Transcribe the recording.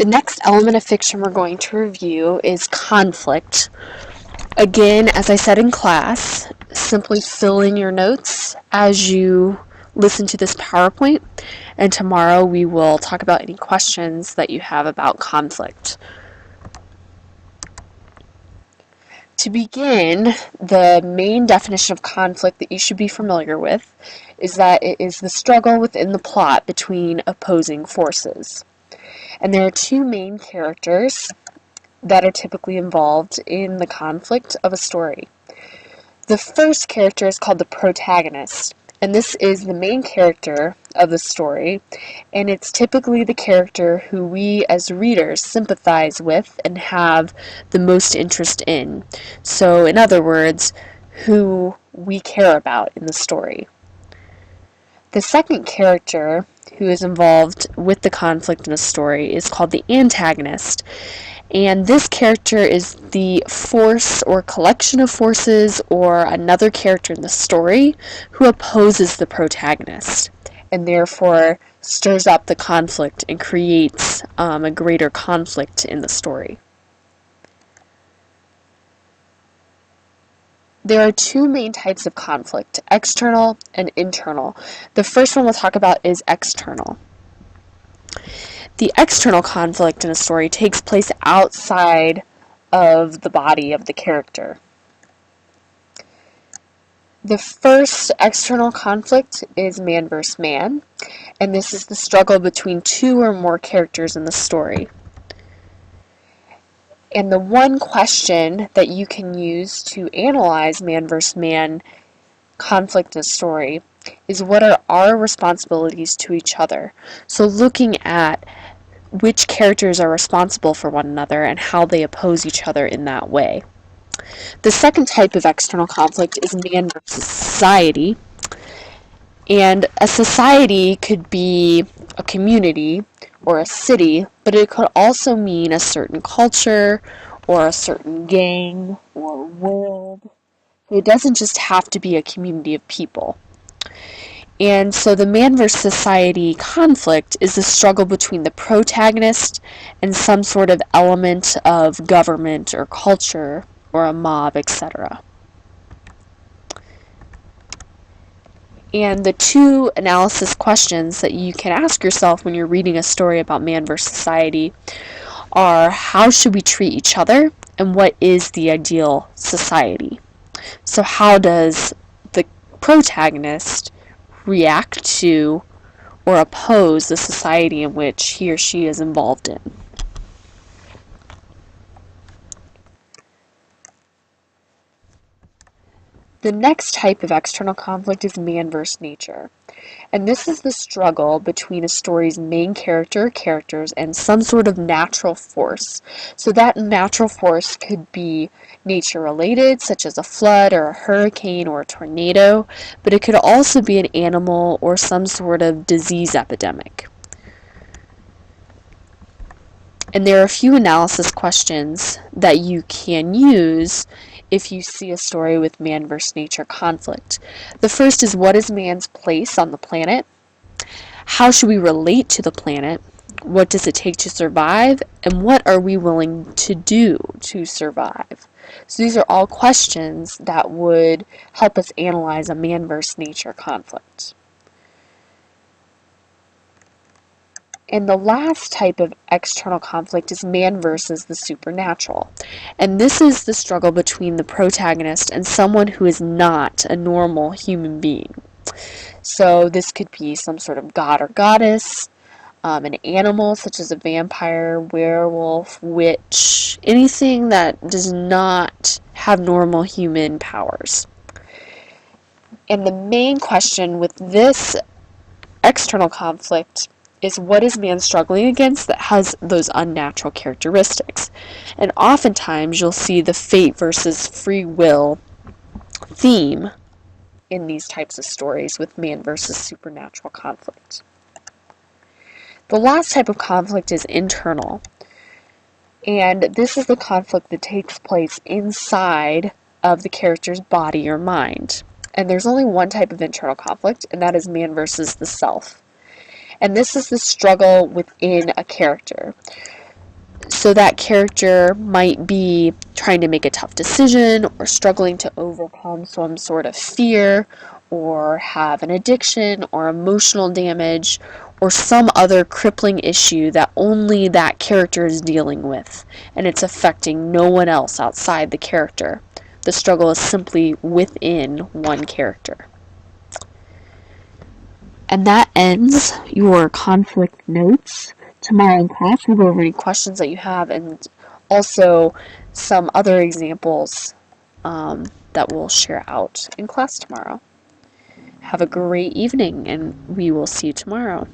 The next element of fiction we're going to review is conflict. Again, as I said in class, simply fill in your notes as you listen to this PowerPoint, and tomorrow we will talk about any questions that you have about conflict. To begin, the main definition of conflict that you should be familiar with is that it is the struggle within the plot between opposing forces. And there are two main characters that are typically involved in the conflict of a story. The first character is called the protagonist, and this is the main character of the story, and it's typically the character who we as readers sympathize with and have the most interest in. So, in other words, who we care about in the story. The second character who is involved with the conflict in a story is called the antagonist. And this character is the force or collection of forces or another character in the story who opposes the protagonist and therefore stirs up the conflict and creates a greater conflict in the story. There are two main types of conflict, external and internal. The first one we'll talk about is external. The external conflict in a story takes place outside of the body of the character. The first external conflict is man versus man, and this is the struggle between two or more characters in the story. And the one question that you can use to analyze man versus man conflict in a story is, what are our responsibilities to each other? So looking at which characters are responsible for one another and how they oppose each other in that way. The second type of external conflict is man versus society. And a society could be a community or a city, but it could also mean a certain culture or a certain gang or world. It doesn't just have to be a community of people. And so the man versus society conflict is the struggle between the protagonist and some sort of element of government or culture or a mob, etc. And the two analysis questions that you can ask yourself when you're reading a story about man versus society are, how should we treat each other, and what is the ideal society? So how does the protagonist react to or oppose the society in which he or she is involved in? The next type of external conflict is man versus nature. And this is the struggle between a story's main characters, and some sort of natural force. So that natural force could be nature-related, such as a flood or a hurricane or a tornado, but it could also be an animal or some sort of disease epidemic. And there are a few analysis questions that you can use if you see a story with man versus nature conflict. The first is, what is man's place on the planet? How should we relate to the planet? What does it take to survive? And what are we willing to do to survive? So these are all questions that would help us analyze a man versus nature conflict. And the last type of external conflict is man versus the supernatural. And this is the struggle between the protagonist and someone who is not a normal human being. So this could be some sort of god or goddess, an animal such as a vampire, werewolf, witch, anything that does not have normal human powers. And the main question with this external conflict is, what is man struggling against that has those unnatural characteristics? And oftentimes you'll see the fate versus free will theme in these types of stories with man versus supernatural conflict. The last type of conflict is internal. And this is the conflict that takes place inside of the character's body or mind. And there's only one type of internal conflict, and that is man versus the self. And this is the struggle within a character. So that character might be trying to make a tough decision or struggling to overcome some sort of fear or have an addiction or emotional damage or some other crippling issue that only that character is dealing with, and it's affecting no one else outside the character. The struggle is simply within one character. And that ends your conflict notes. Tomorrow in class, we'll go over any questions that you have and also some other examples that we'll share out in class tomorrow. Have a great evening, and we will see you tomorrow.